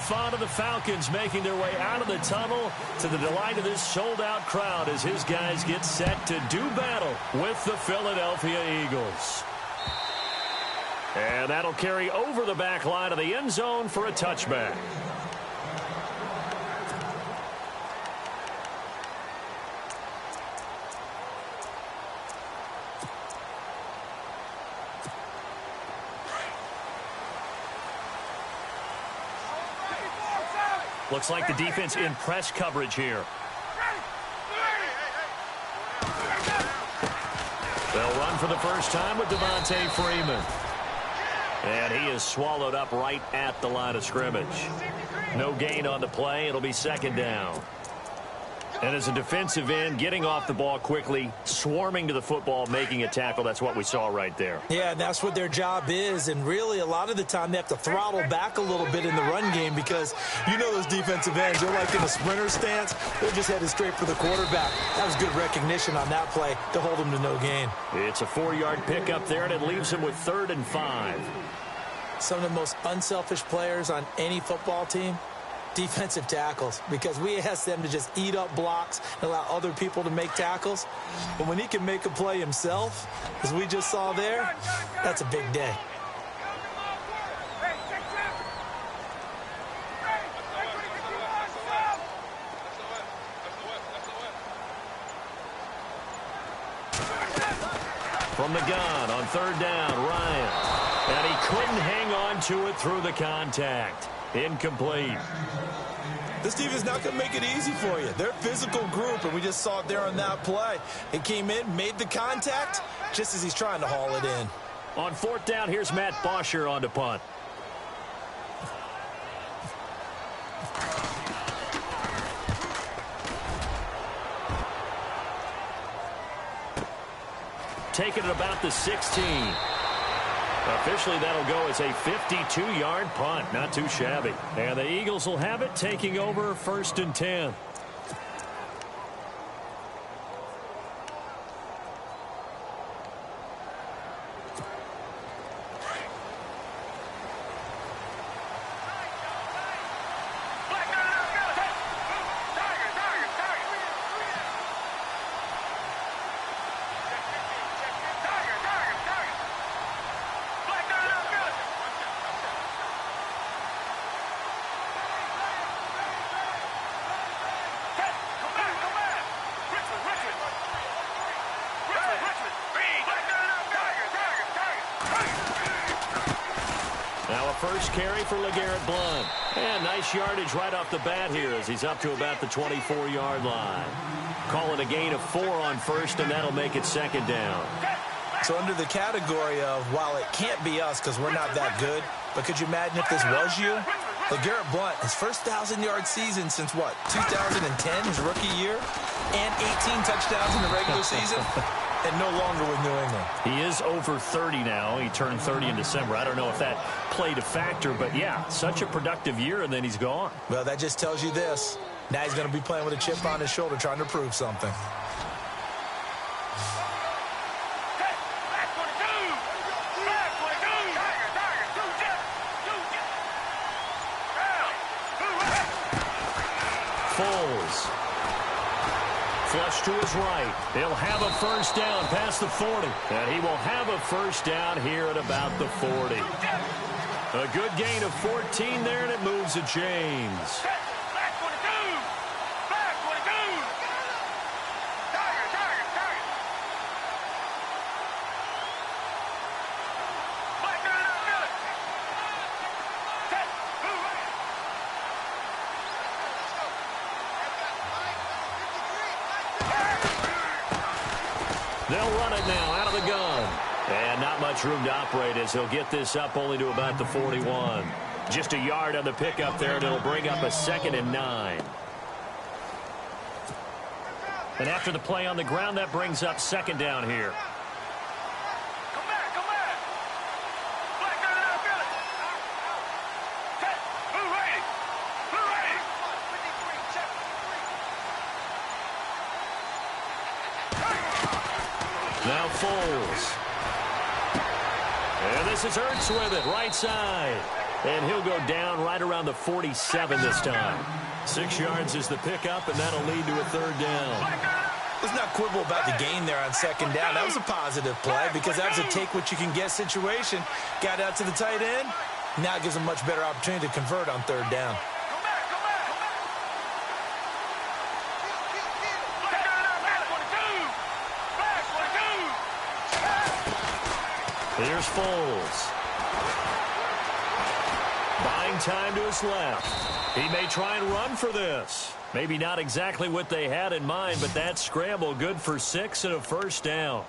fun of the Falcons making their way out of the tunnel to the delight of this sold-out crowd as his guys get set to do battle with the Philadelphia Eagles. And that'll carry over the back line of the end zone for a touchback. Looks like the defense in press coverage here. They'll run for the first time with Devontae Freeman. And he is swallowed up right at the line of scrimmage. No gain on the play. It'll be second down. And as a defensive end, getting off the ball quickly, swarming to the football, making a tackle, that's what we saw right there. Yeah, that's what their job is. And really, a lot of the time, they have to throttle back a little bit in the run game because you know those defensive ends, they're like in a sprinter stance. They're just headed straight for the quarterback. That was good recognition on that play to hold him to no gain. It's a 4-yard pickup there, and it leaves him with 3rd and 5. Some of the most unselfish players on any football team, defensive tackles, because we ask them to just eat up blocks and allow other people to make tackles. But when he can make a play himself, as we just saw there, that's a big day. From the gun on 3rd down, Ryan. And he couldn't hang on to it through the contact. Incomplete. This team is not going to make it easy for you. They're a physical group, and we just saw it there on that play. It came in, made the contact, just as he's trying to haul it in. On 4th down, here's Matt Bosher on to punt. Taking it about the 16. Officially, that'll go as a 52-yard punt. Not too shabby. And the Eagles will have it, taking over 1st and 10. First carry for LeGarrette Blount. And nice yardage right off the bat here as he's up to about the 24-yard line. Calling a gain of 4 on 1st, and that'll make it 2nd down. So under the category of, while it can't be us because we're not that good, but could you imagine if this was you? LeGarrette Blount, his first 1,000-yard season since what, 2010, his rookie year? And 18 touchdowns in the regular season? And no longer with New England. He is over 30 now. He turned 30 in December. I don't know if that played a factor, but yeah, such a productive year, and then he's gone. Well, that just tells you this. Now he's going to be playing with a chip on his shoulder trying to prove something. Foles. Flush to his right. He'll have a first down past the 40. And he will have a first down here at about the 40. A good gain of 14 there, and it moves to James. They'll run it now out of the gun. And not much room to operate as he'll get this up only to about the 41. Just a yard on the pickup there, and it'll bring up a 2nd and 9. And after the play on the ground, that brings up 2nd down here. Now Foles. And this is Ertz with it, right side. And he'll go down right around the 47 this time. 6 yards is the pickup, and that'll lead to a third down. Let's not quibble about the gain there on second down. That was a positive play because that was a take-what-you-can-get situation. Got out to the tight end. Now it gives them much better opportunity to convert on third down. Here's Foles. Buying time to his left. He may try and run for this. Maybe not exactly what they had in mind, but that scramble good for 6 and a first down.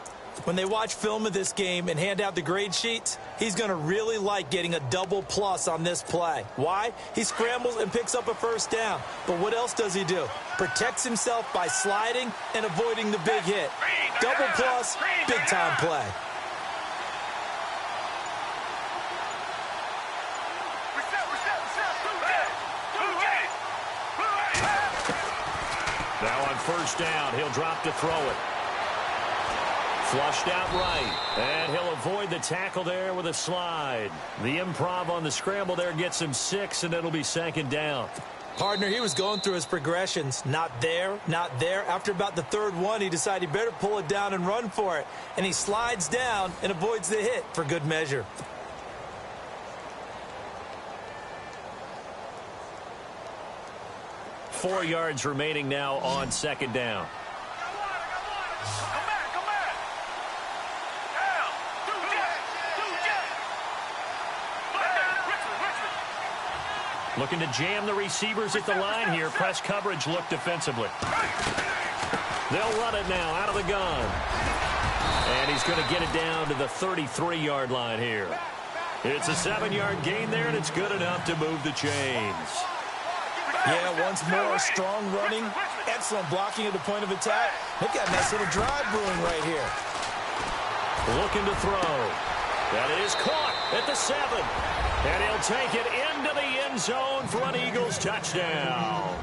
When they watch film of this game and hand out the grade sheets, he's going to really like getting a double plus on this play. Why? He scrambles and picks up a first down. But what else does he do? Protects himself by sliding and avoiding the big hit. Double plus, big-time play. Now on first down, he'll drop to throw it. Flushed out right, and he'll avoid the tackle there with a slide. The improv on the scramble there gets him 6, and it'll be second down. Partner, he was going through his progressions. Not there, not there. After about the third one, he decided he better pull it down and run for it. And he slides down and avoids the hit for good measure. Four yards remaining now on second down. Looking to jam the receivers at the line here. Press coverage look defensively. They'll run it now out of the gun. And he's going to get it down to the 33-yard line here. It's a 7-yard gain there, and it's good enough to move the chains. Yeah, once more, strong running, excellent blocking at the point of attack. They've got a nice little drive brewing right here. Looking to throw. That is caught at the 7. And he'll take it into the end zone for an Eagles touchdown.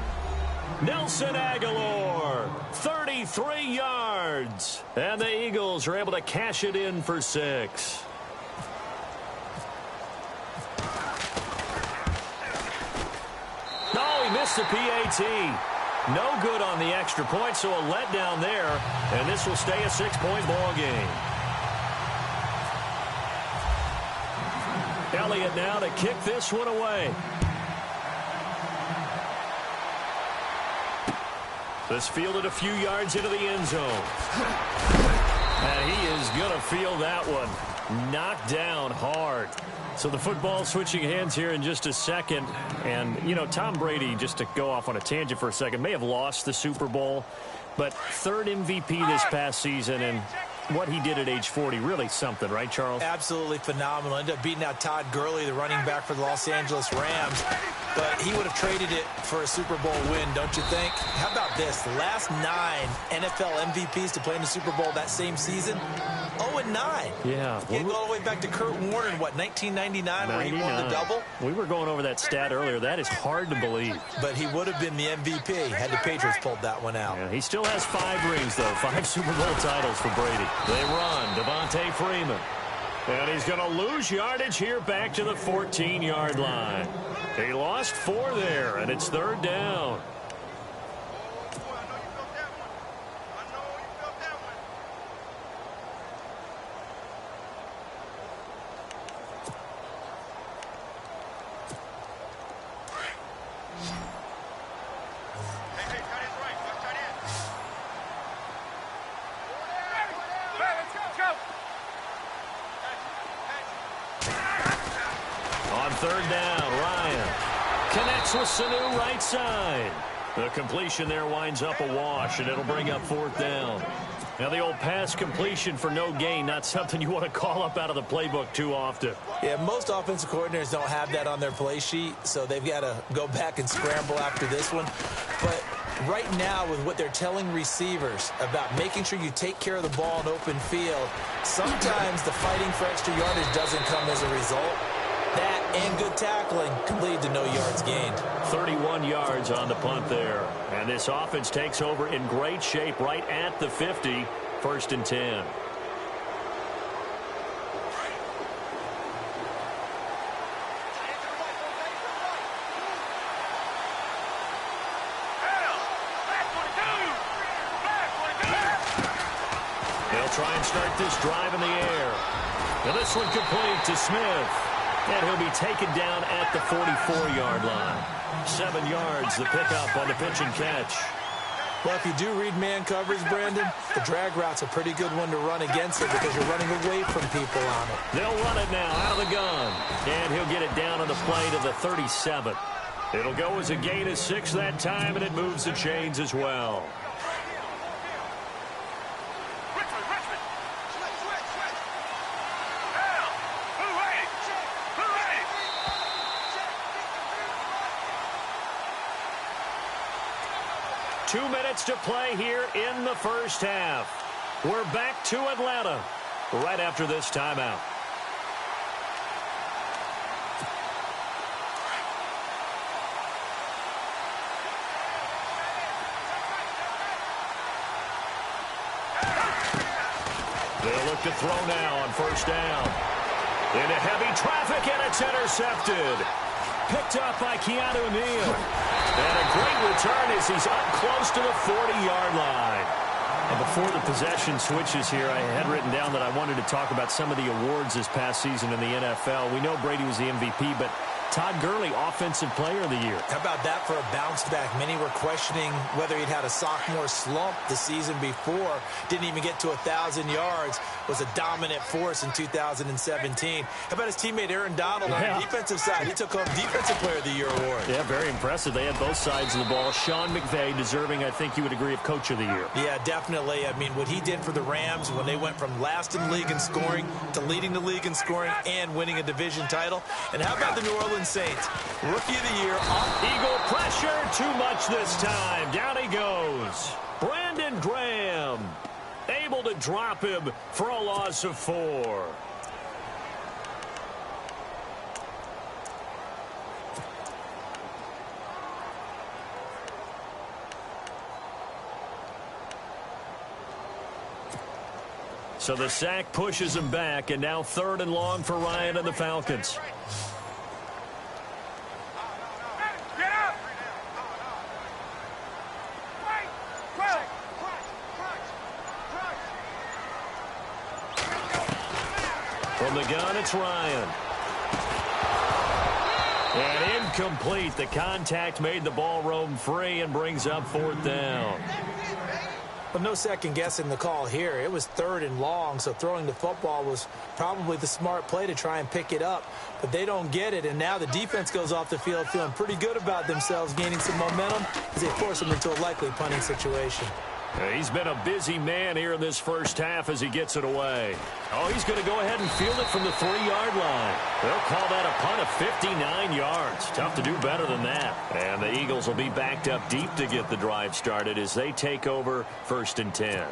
Nelson Aguilar, 33 yards. And the Eagles are able to cash it in for 6. No, he missed the PAT. No good on the extra point, so a letdown there. And this will stay a 6-point ball game. Elliott now to kick this one away. This fielded a few yards into the end zone. And he is going to feel that one. Knocked down hard. So the football switching hands here in just a second. And, you know, Tom Brady, just to go off on a tangent for a second, may have lost the Super Bowl. But third MVP this past season, and what he did at age 40, really something, right, Charles? Absolutely phenomenal. Ended up beating out Todd Gurley, the running back for the Los Angeles Rams. But he would have traded it for a Super Bowl win, don't you think? How about this? The last 9 NFL MVPs to play in the Super Bowl that same season, 0-9. Yeah. You can't go all the way back to Kurt Warner in, what, 1999, where he won the double? We were going over that stat earlier. That is hard to believe. But he would have been the MVP had the Patriots pulled that one out. Yeah, he still has 5 rings, though. 5 Super Bowl titles for Brady. They run. Devontae Freeman. And he's going to lose yardage here back to the 14-yard line. He lost 4 there, and it's third down. Third down, Ryan connects with Sanu right side. The completion there winds up a wash, and it'll bring up fourth down. Now the old pass completion for no gain, not something you want to call up out of the playbook too often. Yeah, most offensive coordinators don't have that on their play sheet, so they've got to go back and scramble after this one. But right now, with what they're telling receivers about making sure you take care of the ball in open field, sometimes the fighting for extra yardage doesn't come as a result. That and good tackling can lead to no yards gained. 31 yards on the punt there. And this offense takes over in great shape right at the 50. 1st and 10. try and start this drive in the air. Now this one complete to Smith. And he'll be taken down at the 44-yard line. 7 yards, the pickup on the pitch and catch. Well, if you do read man coverage, Brandon, the drag route's a pretty good one to run against it because you're running away from people on it. They'll run it now out of the gun. And he'll get it down on the play to the 37. It'll go as a gain of 6 that time, and it moves the chains as well. Two minutes to play here in the first half. We're back to Atlanta right after this timeout. They'll look to throw now on first down. Into heavy traffic, and it's intercepted. Picked up by Keanu Neal. And a great return as he's up close to the 40-yard line. And before the possession switches here, I had written down that I wanted to talk about some of the awards this past season in the NFL. We know Brady was the MVP, but Todd Gurley, Offensive Player of the Year. How about that for a bounce back? Many were questioning whether he'd had a sophomore slump the season before. Didn't even get to 1,000 yards. Was a dominant force in 2017. How about his teammate Aaron Donald on the defensive side? He took home Defensive Player of the Year award. Yeah, very impressive. They had both sides of the ball. Sean McVay deserving, I think you would agree, of Coach of the Year. Yeah, definitely. I mean, what he did for the Rams when they went from last in the league in scoring to leading the league in scoring and winning a division title. And how about the New Orleans Saints? Rookie of the Year. Eagle pressure, too much this time. Down he goes. Brandon Graham able to drop him for a loss of 4. So the sack pushes him back, and now 3rd and long for Ryan and the Falcons. From the gun, it's Ryan. And incomplete. The contact made the ball roam free and brings up 4th down. But no second guessing the call here. It was 3rd and long, so throwing the football was probably the smart play to try and pick it up. But they don't get it, and now the defense goes off the field feeling pretty good about themselves, gaining some momentum as they force them into a likely punting situation. He's been a busy man here in this first half as he gets it away. Oh, he's going to go ahead and field it from the 3-yard line. They'll call that a punt of 59 yards. Tough to do better than that. And the Eagles will be backed up deep to get the drive started as they take over 1st and 10.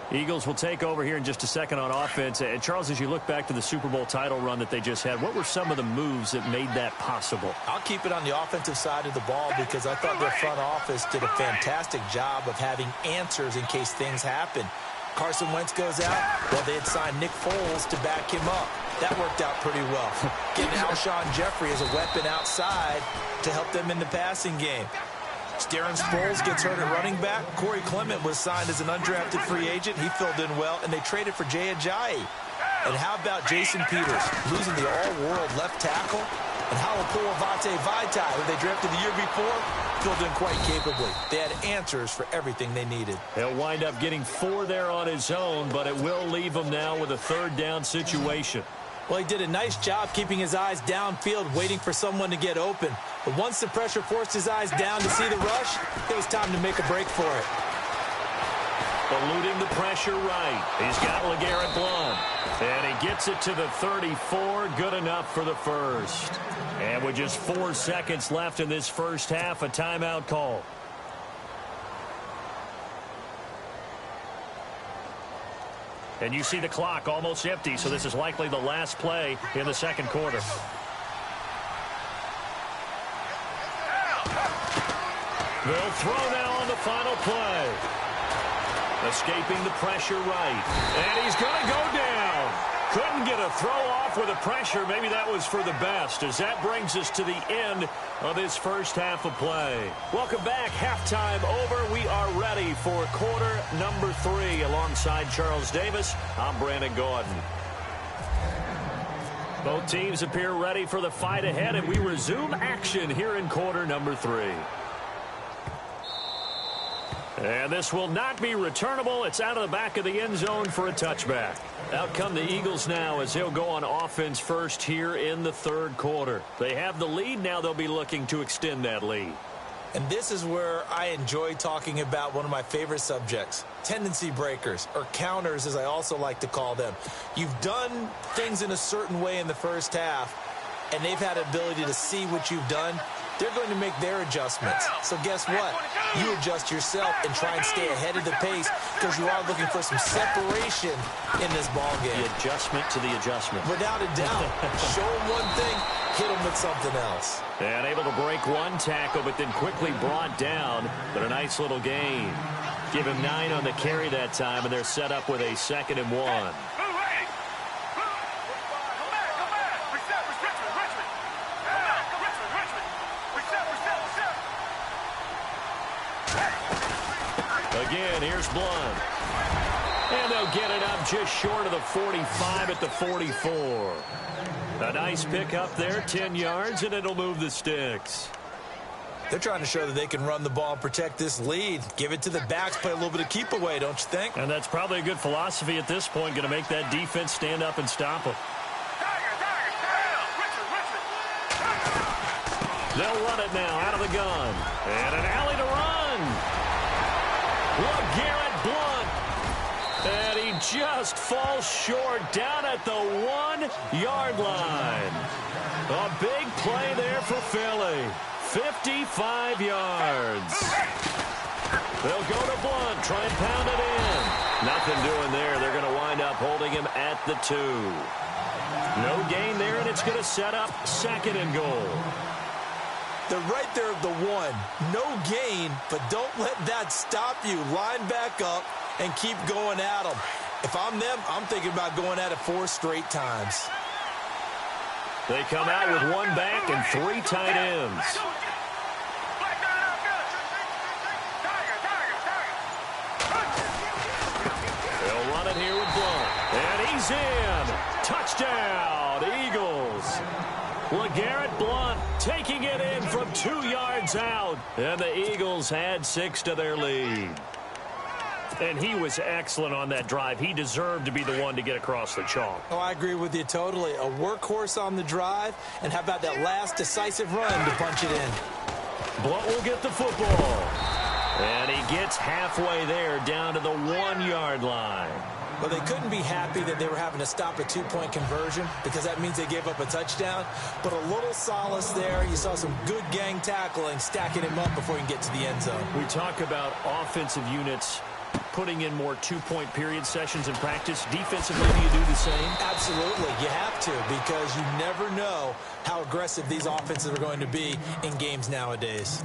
Eagles will take over here in just a second on offense. And, Charles, as you look back to the Super Bowl title run that they just had, what were some of the moves that made that possible? I'll keep it on the offensive side of the ball because I thought their front office did a fantastic job of having answers in case things happen. Carson Wentz goes out. Well, they had signed Nick Foles to back him up. That worked out pretty well. Getting Alshon Jeffrey as a weapon outside to help them in the passing game. Darren Sproles gets hurt at running back. Corey Clement was signed as an undrafted free agent. He filled in well, and they traded for Jay Ajayi. And how about Jason Peters losing the all-world left tackle? And Halapoulivaati Vaitai, who they drafted the year before, filled in quite capably. They had answers for everything they needed. He'll wind up getting 4 there on his own, but it will leave him now with a 3rd down situation. Well, he did a nice job keeping his eyes downfield, waiting for someone to get open. But once the pressure forced his eyes down to see the rush, it was time to make a break for it. Eluding the pressure right. He's got LeGarrette Blount. And he gets it to the 34. Good enough for the first. And with just 4 seconds left in this first half, a timeout call. And you see the clock almost empty, so this is likely the last play in the second quarter. They'll throw now on the final play. Escaping the pressure right. And he's going to go down. Couldn't get a throw off with the pressure. Maybe that was for the best, as that brings us to the end of this first half of play. Welcome back. Halftime over. We are ready for quarter number 3. Alongside Charles Davis, I'm Brandon Gordon. Both teams appear ready for the fight ahead, and we resume action here in quarter number 3. And this will not be returnable. It's out of the back of the end zone for a touchback. Out come the Eagles now as they'll go on offense first here in the third quarter. They have the lead. Now they'll be looking to extend that lead. And this is where I enjoy talking about one of my favorite subjects, tendency breakers, or counters as I also like to call them. You've done things in a certain way in the first half, and they've had ability to see what you've done. They're going to make their adjustments. So guess what? You adjust yourself and try and stay ahead of the pace because you are looking for some separation in this ball game. The adjustment to the adjustment. Without a doubt. Show them one thing, hit them with something else. And able to break one tackle, but then quickly brought down. But a nice little gain. Give him 9 on the carry that time, and they're set up with a 2nd and 1. Again, here's Blunt. And they'll get it up just short of the 45 at the 44. A nice pickup there, 10 yards, and it'll move the sticks. They're trying to show that they can run the ball and protect this lead. Give it to the backs, play a little bit of keep away, don't you think? And that's probably a good philosophy at this point, going to make that defense stand up and stop them. They'll run it now out of the gun. And an alley to run. LeGarrette Blunt. And he just falls short down at the 1-yard line. A big play there for Philly. 55 yards. They'll go to Blunt, try and pound it in. Nothing doing there. They're going to wind up holding him at the 2. No gain there, and it's going to set up 2nd and goal. They're right there at the 1. No gain, but don't let that stop you. Line back up and keep going at them. If I'm them, I'm thinking about going at it 4 straight times. They come out with 1 back and 3 tight ends. They'll run it here with Blunt. And he's in. Touchdown, Eagles. LeGarrette Blunt taking it in from 2 yards out. And the Eagles add 6 to their lead. And he was excellent on that drive. He deserved to be the one to get across the chalk. Oh, I agree with you totally. A workhorse on the drive. And how about that last decisive run to punch it in? Blunt will get the football. And he gets halfway there down to the 1-yard line. Well, they couldn't be happy that they were having to stop a 2-point conversion because that means they gave up a touchdown. But a little solace there. You saw some good gang tackling, stacking him up before you can get to the end zone. We talk about offensive units putting in more 2-point period sessions in practice. Defensively, do you do the same? Absolutely. You have to because you never know how aggressive these offenses are going to be in games nowadays.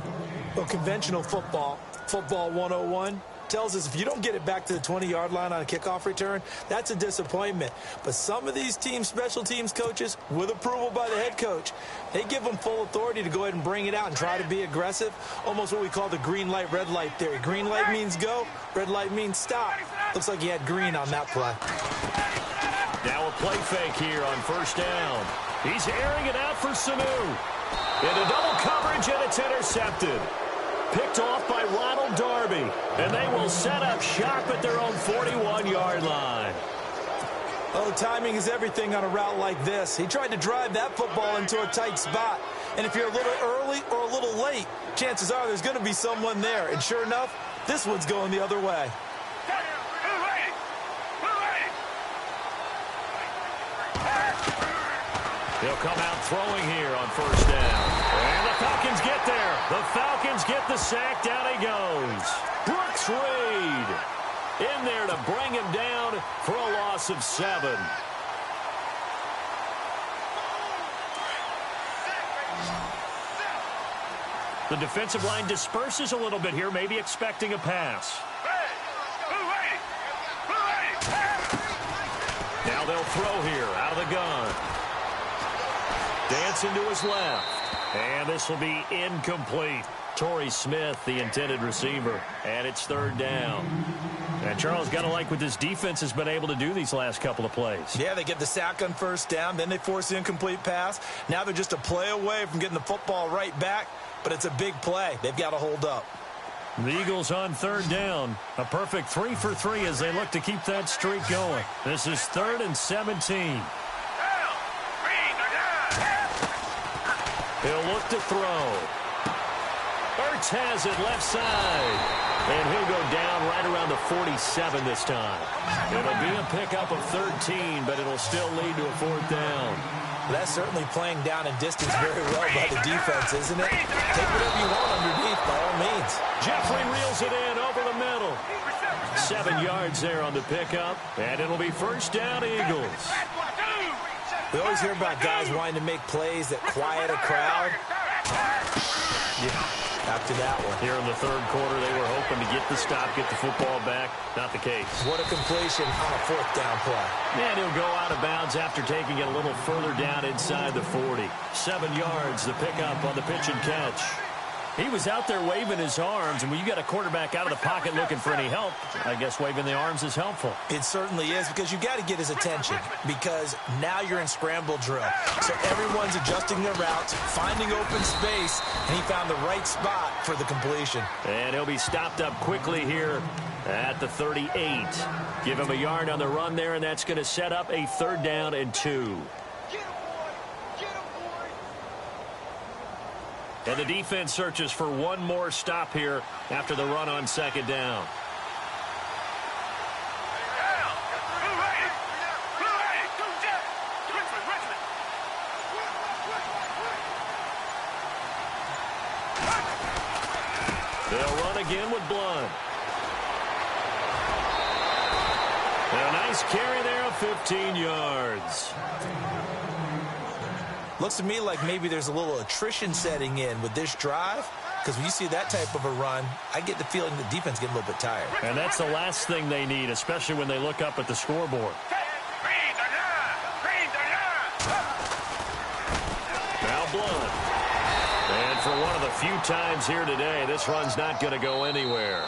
Well, conventional football 101, tells us if you don't get it back to the 20-yard line on a kickoff return, that's a disappointment. But some of these team special teams coaches, with approval by the head coach, they give them full authority to go ahead and bring it out and try to be aggressive, almost what we call the green light, red light theory. Green light means go, red light means stop. Looks like he had green on that play. Now a play fake here on first down. He's airing it out for Sanu. Into double coverage, and it's intercepted. Picked off by Ronald Darby. And they will set up shop at their own 41-yard line. Oh, timing is everything on a route like this. He tried to drive that football into a tight spot. And if you're a little early or a little late, chances are there's going to be someone there. And sure enough, this one's going the other way. He'll come out throwing here on first down. And the Falcons get there. The Falcons get the sack. Down he goes. Brooks Reed in there to bring him down for a loss of 7. The defensive line disperses a little bit here, maybe expecting a pass. Now they'll He'll throw here out of the gun. Dancing to his left. And this will be incomplete. Torrey Smith, the intended receiver. And it's third down. And Charles, got to like what this defense has been able to do these last couple of plays. Yeah, they get the sack on first down. Then they force the incomplete pass. Now they're just a play away from getting the football right back. But it's a big play. They've got to hold up. The Eagles on third down. A perfect 3 for 3 as they look to keep that streak going. This is 3rd and 17. He'll look to throw. Ertz has it left side. And he'll go down right around the 47 this time. It'll be a pickup of 13, but it'll still lead to a 4th down. That's certainly playing down and distance very well by the defense, isn't it? Take whatever you want underneath, by all means. Jeffrey reels it in over the middle. 7 yards there on the pickup, and it'll be first down, Eagles. We always hear about guys wanting to make plays that quiet a crowd. Yeah. After that one. Here in the third quarter, they were hoping to get the stop, get the football back. Not the case. What a completion on a 4th down play. And he'll go out of bounds after taking it a little further down inside the 40. 7 yards, the pickup on the pitch and catch. He was out there waving his arms, and when you got a quarterback out of the pocket looking for any help, I guess waving the arms is helpful. It certainly is, because you got to get his attention, because now you're in scramble drill. So everyone's adjusting their routes, finding open space, and he found the right spot for the completion. And he'll be stopped up quickly here at the 38. Give him a yard on the run there, and that's going to set up a 3rd down and 2. And the defense searches for one more stop here after the run on 2nd down. They'll run again with Blunt. And a nice carry there of 15 yards. Looks to me like maybe there's a little attrition setting in with this drive, because when you see that type of a run, I get the feeling the defense getting a little bit tired. And that's the last thing they need, especially when they look up at the scoreboard. Now Blunt. And for one of the few times here today, this run's not going to go anywhere.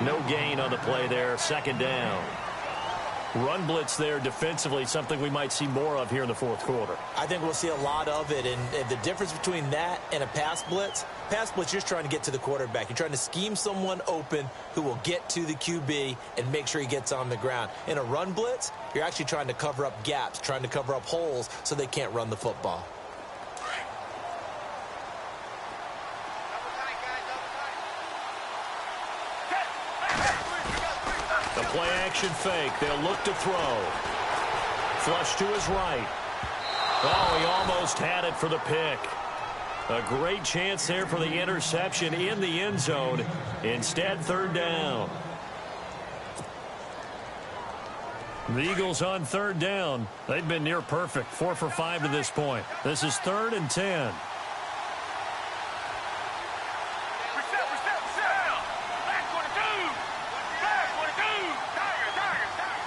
No gain on the play there, 2nd down. Run blitz there defensively, something we might see more of here in the 4th quarter. I think we'll see a lot of it, and the difference between that and a pass blitz, you're just trying to get to the quarterback. You're trying to scheme someone open who will get to the QB and make sure he gets on the ground. In a run blitz, you're actually trying to cover up gaps, trying to cover up holes so they can't run the football. The play-action fake. They'll look to throw. Flush to his right. Oh, he almost had it for the pick. A great chance there for the interception in the end zone. Instead, 3rd down. The Eagles on 3rd down. They've been near perfect. 4 for 5 to this point. This is 3rd and 10.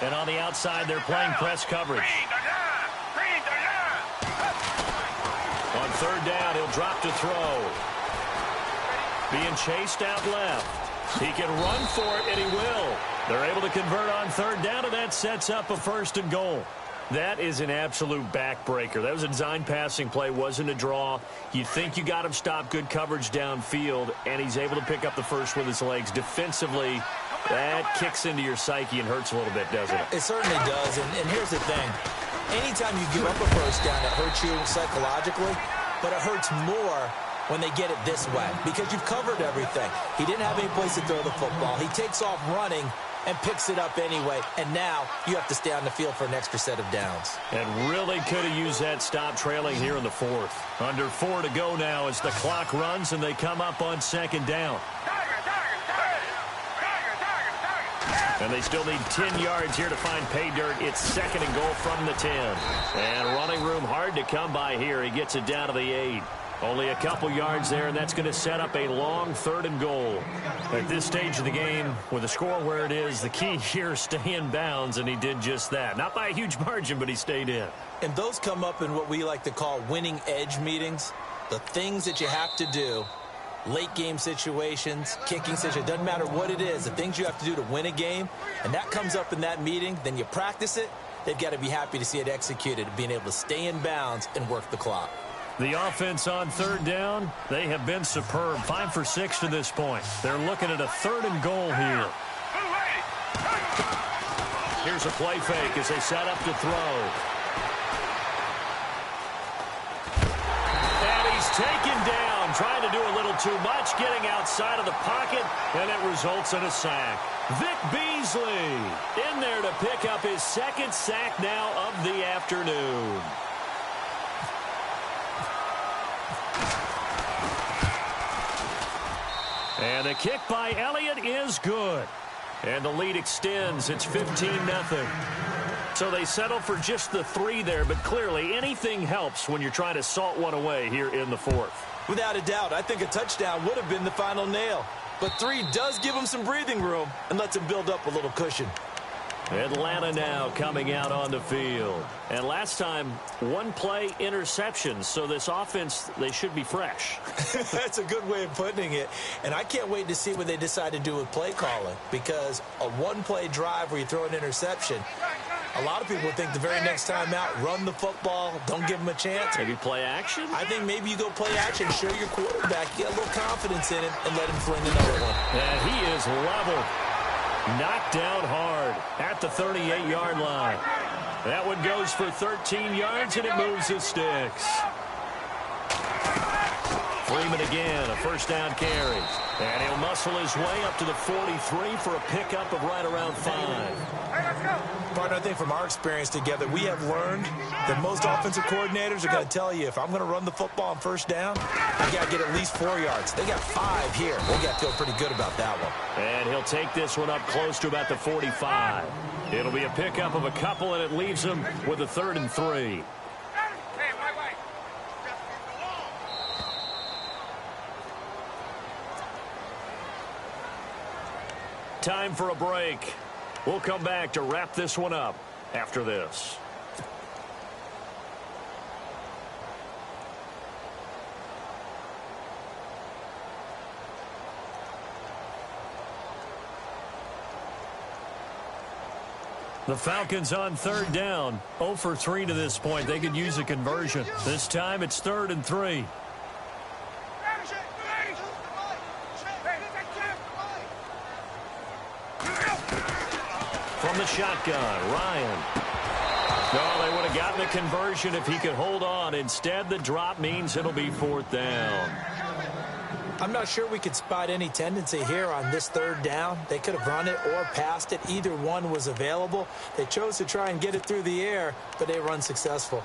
And on the outside, they're playing press coverage. On 3rd down, he'll drop to throw. Being chased out left. He can run for it, and he will. They're able to convert on 3rd down, and that sets up a 1st and goal. That is an absolute backbreaker. That was a design passing play, wasn't a draw. You think you got him stopped, good coverage downfield, and he's able to pick up the first with his legs. Defensively, that kicks into your psyche and hurts a little bit, doesn't it? It certainly does, and here's the thing. Anytime you give up a 1st down, it hurts you psychologically, but it hurts more when they get it this way because you've covered everything. He didn't have any place to throw the football. He takes off running and picks it up anyway, and now you have to stay on the field for an extra set of downs. And really could have used that stop trailing here in the 4th. Under 4 to go now as the clock runs and they come up on 2nd down. And they still need 10 yards here to find pay dirt. It's 2nd and goal from the 10. And running room hard to come by here. He gets it down to the 8. Only a couple yards there, and that's going to set up a long 3rd and goal. At this stage of the game, with the score where it is, the key here is stay in bounds, and he did just that. Not by a huge margin, but he stayed in. And those come up in what we like to call winning edge meetings. The things that you have to do, late game situations, kicking situations, doesn't matter what it is, the things you have to do to win a game, and that comes up in that meeting, then you practice it. They've got to be happy to see it executed, being able to stay in bounds and work the clock. The offense on 3rd down, they have been superb. 5 for 6 to this point. They're looking at a 3rd and goal here. Here's a play fake as they set up to throw. And he's taken down, trying to do a little too much, getting outside of the pocket, and it results in a sack. Vic Beasley in there to pick up his 2nd sack now of the afternoon. And the kick by Elliott is good. And the lead extends. It's 15-0. So they settle for just the 3 there, but clearly anything helps when you're trying to salt one away here in the 4th. Without a doubt, I think a touchdown would have been the final nail. But 3 does give them some breathing room and lets them build up a little cushion. Atlanta now coming out on the field. And last time, 1 play interception. So this offense, they should be fresh. That's a good way of putting it. And I can't wait to see what they decide to do with play calling. Because a 1-play drive where you throw an interception, a lot of people think the very next time out, run the football, don't give them a chance. Maybe play action? I think maybe you go play action, show your quarterback, get a little confidence in him, and let him fling another one. And he is level. Knocked down hard at the 38-yard line. That one goes for 13 yards, and it moves the sticks. Freeman again, a 1st down carry. And he'll muscle his way up to the 43 for a pickup of right around 5. Partner, I think from our experience together, we have learned that most offensive coordinators are going to tell you, if I'm going to run the football on 1st down, I got to get at least 4 yards. They got 5 here. They got to feel pretty good about that one. And he'll take this one up close to about the 45. It'll be a pickup of a couple, and it leaves him with a 3rd and 3. Time for a break. We'll come back to wrap this one up after this. The Falcons on 3rd down. 0 for 3 to this point. They could use a conversion. This time it's 3rd and 3. From the shotgun, Ryan. No, they would have gotten the conversion if he could hold on. Instead, the drop means it'll be 4th down. I'm not sure we could spot any tendency here on this 3rd down. They could have run it or passed it. Either one was available. They chose to try and get it through the air, but they were unsuccessful.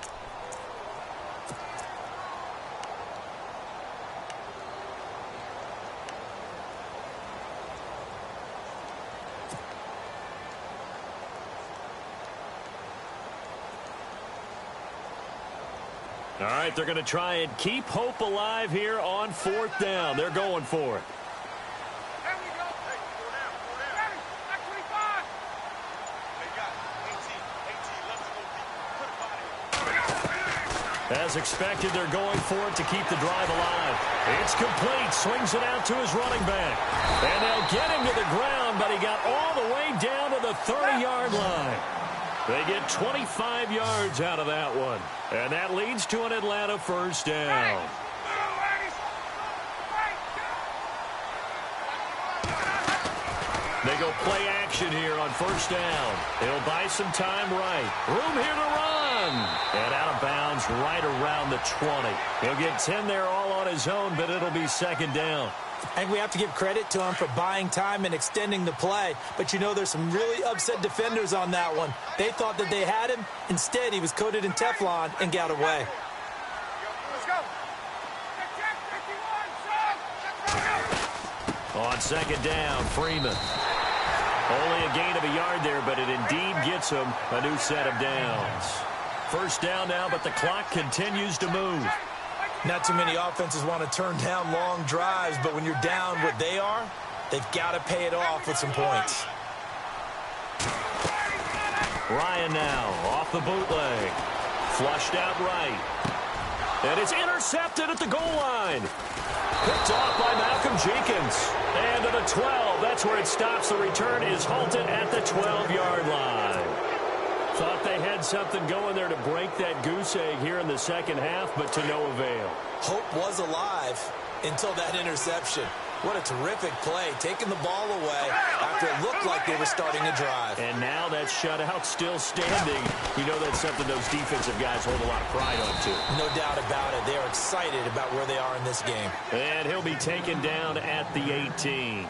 All right, they're going to try and keep hope alive here on 4th down. They're going for it. As expected, they're going for it to keep the drive alive. It's complete. Swings it out to his running back. And they'll get him to the ground, but he got all the way down to the 30-yard line. They get 25 yards out of that one. And that leads to an Atlanta 1st down. They go play action here on 1st down. They'll buy some time right. Room here to run. And out of bounds right around the 20. He'll get 10 there all on his own, but it'll be 2nd down. I think we have to give credit to him for buying time and extending the play. But, you know, there's some really upset defenders on that one. They thought that they had him. Instead, he was coated in Teflon and got away. On 2nd down, Freeman. Only a gain of a yard there, but it indeed gets him a new set of downs. 1st down now, but the clock continues to move. Not too many offenses want to turn down long drives, but when you're down what they are, they've got to pay it off with some points. Ryan now off the bootleg. Flushed out right. And it's intercepted at the goal line. Picked off by Malcolm Jenkins. And to the 12. That's where it stops. The return is halted at the 12-yard line. Thought they had something going there to break that goose egg here in the second half, but to no avail. Hope was alive until that interception. What a terrific play, taking the ball away after it looked like they were starting a drive. And now that shutout still standing. You know that's something those defensive guys hold a lot of pride on, too. No doubt about it. They are excited about where they are in this game. And he'll be taken down at the 18.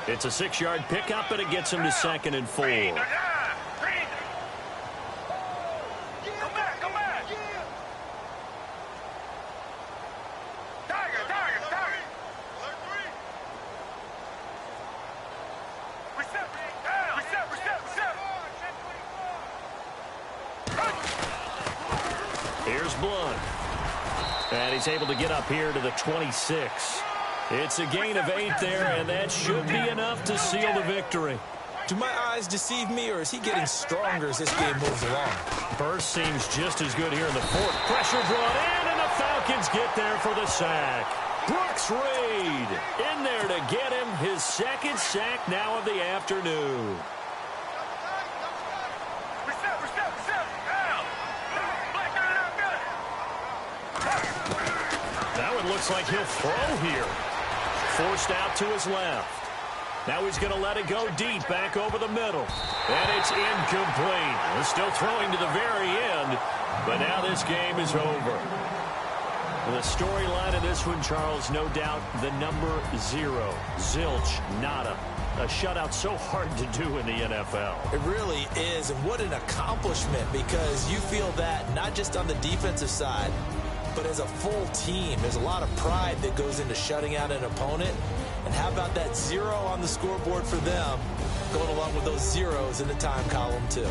It's a 6-yard pickup, and it gets him to 2nd and 4. Here's Blunt. And he's able to get up here to the 26. It's a gain of 8 there, and that should be enough to seal the victory. Do my eyes deceive me, or is he getting stronger as this game moves along? Burst seems just as good here in the 4th. Pressure brought in, and the Falcons get there for the sack. Brooks Reed in there to get him his 2nd sack now of the afternoon. That one looks like he'll throw here. Forced out to his left. Now he's going to let it go deep back over the middle. And it's incomplete. He's still throwing to the very end, but now this game is over. The storyline of this one, Charles, no doubt the number 0. Zilch, nada. A shutout so hard to do in the NFL. It really is, and what an accomplishment, because you feel that not just on the defensive side, but as a full team. There's a lot of pride that goes into shutting out an opponent. And how about that 0 on the scoreboard for them, going along with those zeros in the time column, too.